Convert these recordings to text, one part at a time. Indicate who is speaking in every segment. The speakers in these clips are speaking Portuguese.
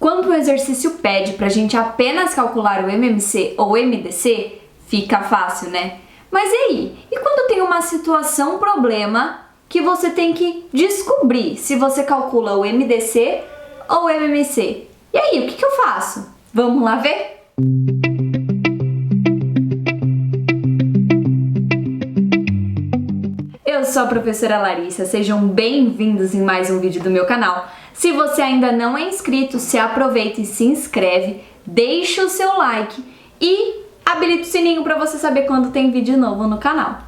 Speaker 1: quando o exercício pede para a gente apenas calcular o MMC ou MDC, fica fácil, né? Mas e aí? E quando tem uma situação, problema, que você tem que descobrir se você calcula o MDC ou o MMC? E aí, o que eu faço? Vamos lá ver? Eu sou a professora Larissa, sejam bem-vindos em mais um vídeo do meu canal. Se você ainda não é inscrito, se aproveita e se inscreve, deixa o seu like e habilita o sininho para você saber quando tem vídeo novo no canal.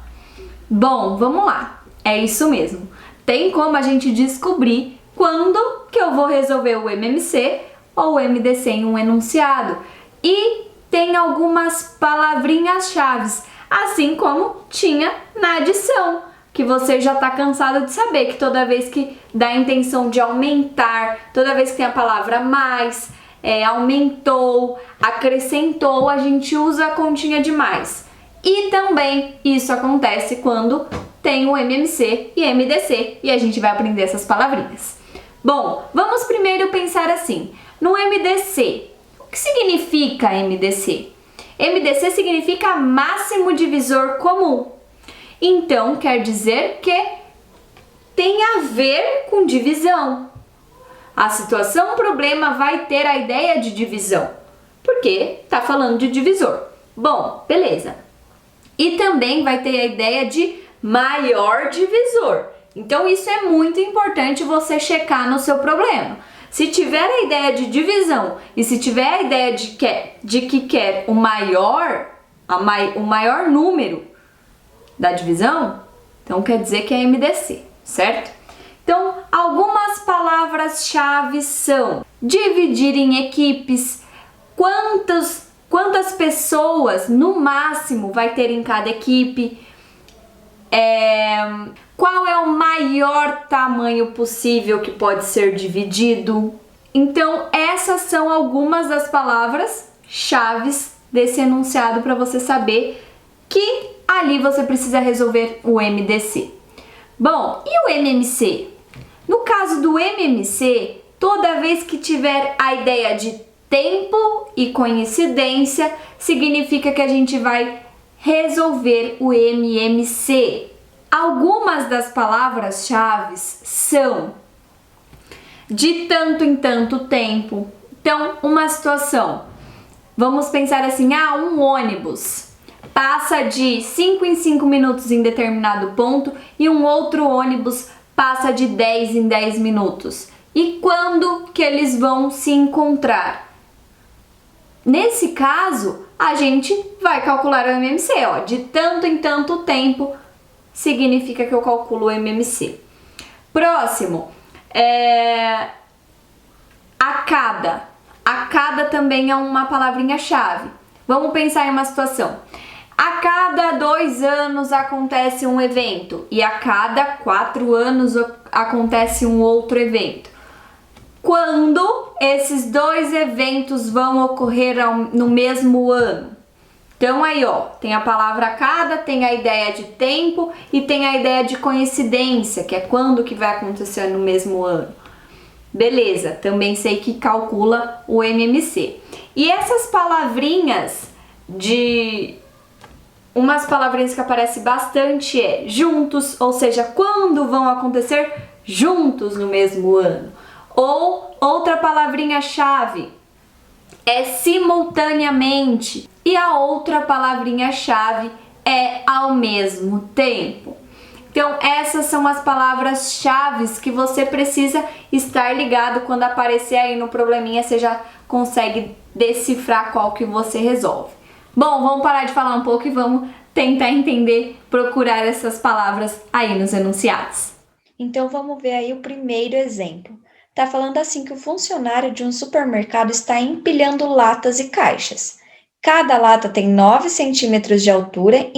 Speaker 1: Bom, vamos lá, é isso mesmo. Tem como a gente descobrir quando que eu vou resolver o MMC ou o MDC em um enunciado. E tem algumas palavrinhas-chave, assim como tinha na adição, que você já está cansado de saber que toda vez que dá a intenção de aumentar, toda vez que tem a palavra mais, aumentou, acrescentou, a gente usa a continha de mais. E também isso acontece quando tem o MMC e MDC e a gente vai aprender essas palavrinhas. Bom, vamos primeiro pensar assim, no MDC. O que significa MDC? MDC significa máximo divisor comum. Então, quer dizer que tem a ver com divisão. A situação, o problema vai ter a ideia de divisão, porque está falando de divisor. Bom, beleza. E também vai ter a ideia de maior divisor. Então, isso é muito importante você checar no seu problema. Se tiver a ideia de divisão e se tiver a ideia de que quer o maior número da divisão, então quer dizer que é MDC, certo? Então, algumas palavras-chave são dividir em equipes, quantas pessoas no máximo vai ter em cada equipe, qual é o maior tamanho possível que pode ser dividido. Então, essas são algumas das palavras-chave desse enunciado para você saber que ali você precisa resolver o MDC. Bom, e o MMC? No caso do MMC, toda vez que tiver a ideia de tempo e coincidência, significa que a gente vai resolver o MMC. Algumas das palavras-chave são de tanto em tanto tempo. Então, uma situação. Vamos pensar assim, um ônibus passa de 5 em 5 minutos em determinado ponto e um outro ônibus passa de 10 em 10 minutos. E quando que eles vão se encontrar? Nesse caso, a gente vai calcular o MMC, de tanto em tanto tempo significa que eu calculo o MMC. Próximo, a cada. A cada também é uma palavrinha-chave. Vamos pensar em uma situação. A cada 2 anos acontece um evento e a cada 4 anos acontece um outro evento. Quando esses 2 eventos vão ocorrer no mesmo ano? Então aí, tem a palavra a cada, tem a ideia de tempo e tem a ideia de coincidência, que é quando que vai acontecer no mesmo ano. Beleza, também sei que calcula o MMC. E essas palavrinhas umas palavrinhas que aparecem bastante juntos, ou seja, quando vão acontecer juntos no mesmo ano. Ou outra palavrinha-chave é simultaneamente e a outra palavrinha-chave é ao mesmo tempo. Então, essas são as palavras-chave que você precisa estar ligado quando aparecer aí no probleminha, você já consegue decifrar qual que você resolve. Bom, vamos parar de falar um pouco e vamos tentar entender, procurar essas palavras aí nos enunciados.
Speaker 2: Então, vamos ver aí o primeiro exemplo. Tá falando assim que o funcionário de um supermercado está empilhando latas e caixas. Cada lata tem 9 centímetros de altura,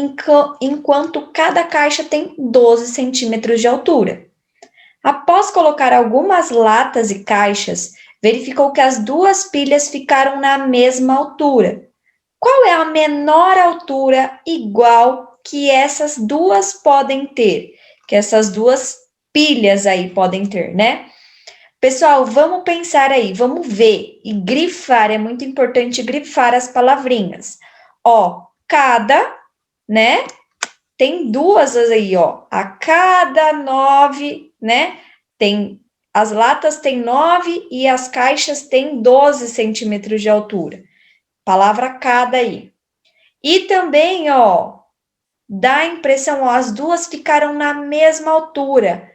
Speaker 2: enquanto cada caixa tem 12 centímetros de altura. Após colocar algumas latas e caixas, verificou que as 2 pilhas ficaram na mesma altura. Qual é a menor altura igual que essas 2 podem ter? Que essas 2 pilhas aí podem ter, né? Pessoal, vamos pensar aí, vamos ver e grifar, é muito importante grifar as palavrinhas. Ó, cada, né? Tem duas aí, ó. A cada 9, né? As latas têm 9 e as caixas têm 12 centímetros de altura. Palavra cada aí. E também, ó, dá a impressão, ó, as duas ficaram na mesma altura.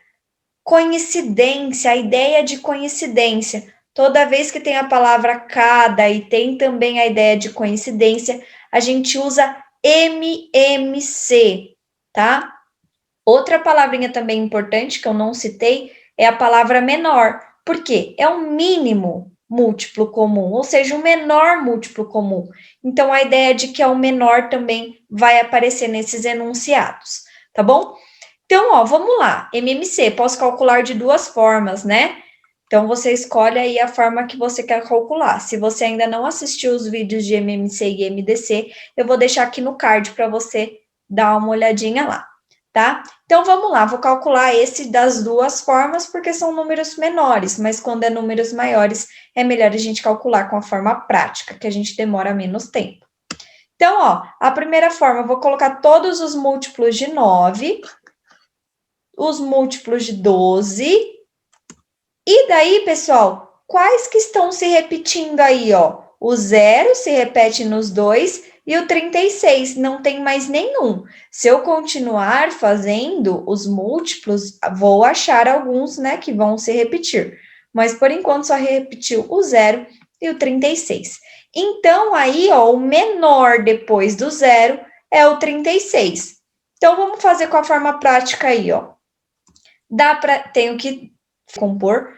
Speaker 2: Coincidência, a ideia de coincidência. Toda vez que tem a palavra cada e tem também a ideia de coincidência, a gente usa MMC, tá? Outra palavrinha também importante que eu não citei é a palavra menor. Por quê? É um mínimo múltiplo comum, ou seja, um menor múltiplo comum. Então, a ideia de que é o menor também vai aparecer nesses enunciados, tá bom? Então, ó, vamos lá. MMC, posso calcular de duas formas, né? Então, você escolhe aí a forma que você quer calcular. Se você ainda não assistiu os vídeos de MMC e MDC, eu vou deixar aqui no card para você dar uma olhadinha lá, tá? Então, vamos lá. Vou calcular esse das duas formas, porque são números menores, mas quando é números maiores, é melhor a gente calcular com a forma prática, que a gente demora menos tempo. Então, ó, a primeira forma, eu vou colocar todos os múltiplos de 9, os múltiplos de 12. E daí, pessoal, quais que estão se repetindo aí, ó? O 0 se repete nos dois e o 36 não tem mais nenhum. Se eu continuar fazendo os múltiplos, vou achar alguns, né, que vão se repetir. Mas, por enquanto, só repetiu o 0 e o 36. Então, aí, ó, o menor depois do 0 é o 36. Então, vamos fazer com a forma prática aí, ó. Tenho que compor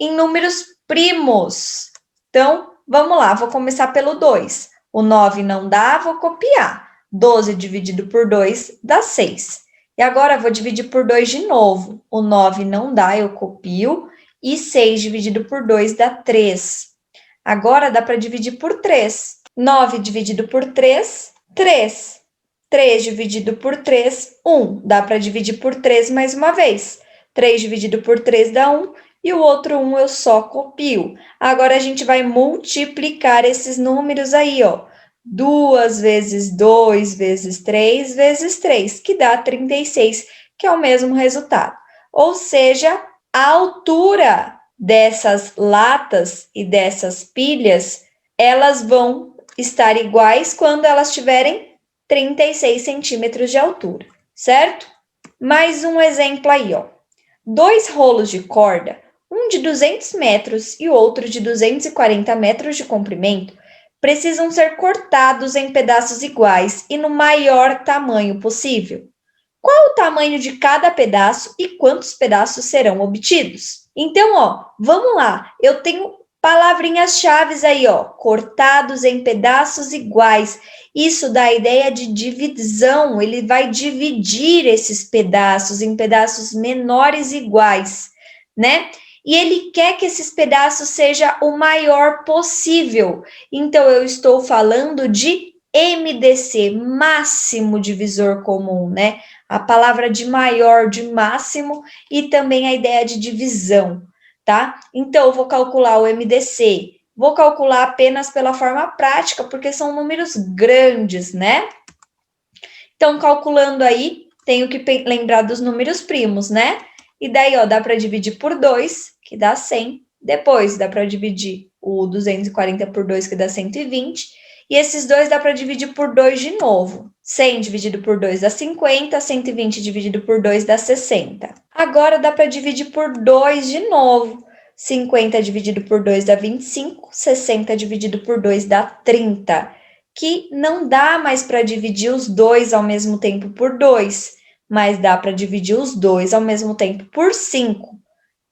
Speaker 2: em números primos. Então, vamos lá, vou começar pelo 2. O 9 não dá, vou copiar. 12 dividido por 2 dá 6. E agora, vou dividir por 2 de novo. O 9 não dá, eu copio. E 6 dividido por 2 dá 3. Agora, dá para dividir por 3. 9 dividido por 3, 3. 3 dividido por 3, 1. Dá para dividir por 3 mais uma vez. 3 dividido por 3 dá 1. E o outro 1 eu só copio. Agora, a gente vai multiplicar esses números aí, ó. 2 vezes 2 vezes 3 vezes 3, que dá 36, que é o mesmo resultado. Ou seja, a altura dessas latas e dessas pilhas, elas vão estar iguais quando elas tiverem 36 centímetros de altura, certo? Mais um exemplo aí, ó. 2 rolos de corda, um de 200 metros e o outro de 240 metros de comprimento, precisam ser cortados em pedaços iguais e no maior tamanho possível. Qual o tamanho de cada pedaço e quantos pedaços serão obtidos? Então, ó, vamos lá. Eu tenho palavrinhas-chave aí, ó. Cortados em pedaços iguais. Isso dá a ideia de divisão. Ele vai dividir esses pedaços em pedaços menores iguais, né? E ele quer que esses pedaços sejam o maior possível. Então, eu estou falando de MDC, máximo divisor comum, né? A palavra de maior, de máximo, e também a ideia de divisão, tá? Então, eu vou calcular o MDC. Vou calcular apenas pela forma prática, porque são números grandes, né? Então, calculando aí, tenho que lembrar dos números primos, né? E daí, ó, dá para dividir por 2, que dá 100. Depois, dá para dividir o 240 por 2, que dá 120. E esses dois dá para dividir por 2 de novo. 100 dividido por 2 dá 50, 120 dividido por 2 dá 60. Agora, dá para dividir por 2 de novo. 50 dividido por 2 dá 25, 60 dividido por 2 dá 30. Que não dá mais para dividir os dois ao mesmo tempo por 2, mas dá para dividir os dois ao mesmo tempo por 5.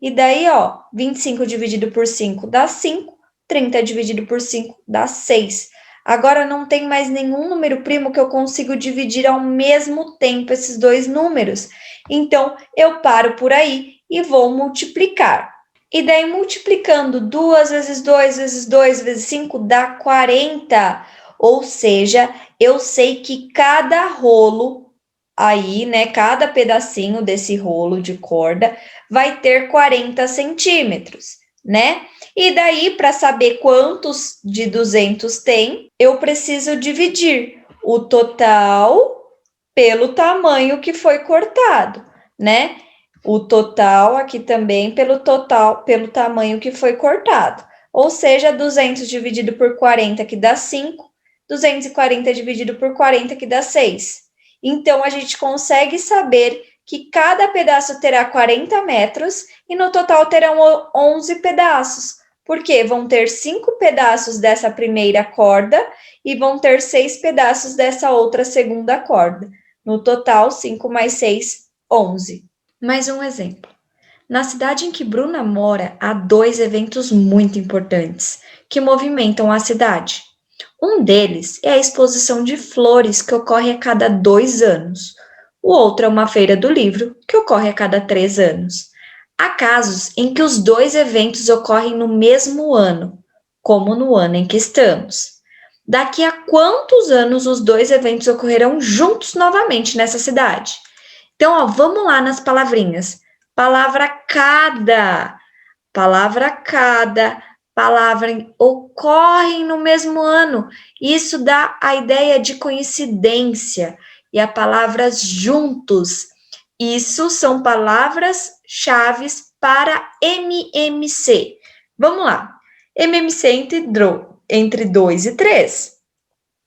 Speaker 2: E daí, ó, 25 dividido por 5 dá 5, 30 dividido por 5 dá 6. Agora, não tem mais nenhum número primo que eu consigo dividir ao mesmo tempo esses dois números. Então, eu paro por aí e vou multiplicar. E daí, multiplicando 2 vezes 2 vezes 2 vezes 5 dá 40. Ou seja, eu sei que cada rolo aí, né, cada pedacinho desse rolo de corda vai ter 40 centímetros, né? E daí, para saber quantos de 200 tem, eu preciso dividir o total pelo tamanho que foi cortado, né? O total aqui também pelo tamanho que foi cortado. Ou seja, 200 dividido por 40, que dá 5, 240 dividido por 40, que dá 6. Então, a gente consegue saber que cada pedaço terá 40 metros e no total terão 11 pedaços, porque vão ter 5 pedaços dessa primeira corda e vão ter 6 pedaços dessa outra segunda corda. No total, 5 mais 6, 11. Mais um exemplo. Na cidade em que Bruna mora, há 2 eventos muito importantes que movimentam a cidade. Um deles é a exposição de flores, que ocorre a cada 2 anos. O outro é uma feira do livro, que ocorre a cada 3 anos. Há casos em que os 2 eventos ocorrem no mesmo ano, como no ano em que estamos. Daqui a quantos anos os 2 eventos ocorrerão juntos novamente nessa cidade? Então, ó, vamos lá nas palavrinhas. Palavra cada, palavra ocorrem no mesmo ano. Isso dá a ideia de coincidência. E a palavra juntos. Isso são palavras-chave para MMC. Vamos lá. MMC entre 2 e 3.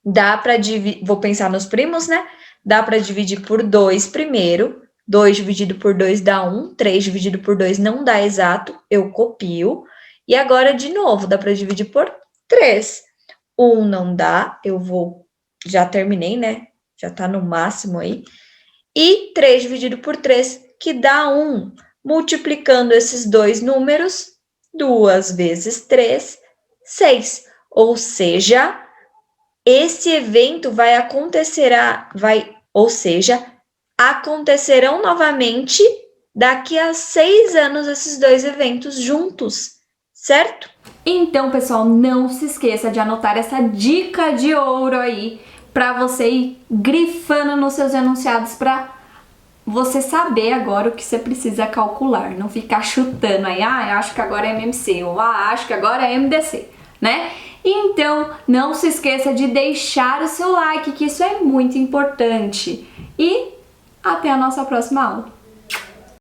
Speaker 2: Dá para dividir, vou pensar nos primos, né? Dá para dividir por 2 primeiro. 2 dividido por 2 dá 1. 3 dividido por 2 não dá exato. Eu copio. E agora, de novo, dá para dividir por 3. 1 não dá. Já terminei, né? Já está no máximo aí. E 3 dividido por 3, que dá 1. Multiplicando esses dois números, 2 vezes 3, 6. Ou seja, esse evento acontecerão novamente daqui a 6 anos esses 2 eventos juntos, certo?
Speaker 1: Então, pessoal, não se esqueça de anotar essa dica de ouro aí para você ir grifando nos seus enunciados para você saber agora o que você precisa calcular, não ficar chutando aí, eu acho que agora é MMC, ou acho que agora é MDC, né? Então, não se esqueça de deixar o seu like, que isso é muito importante. E até a nossa próxima aula.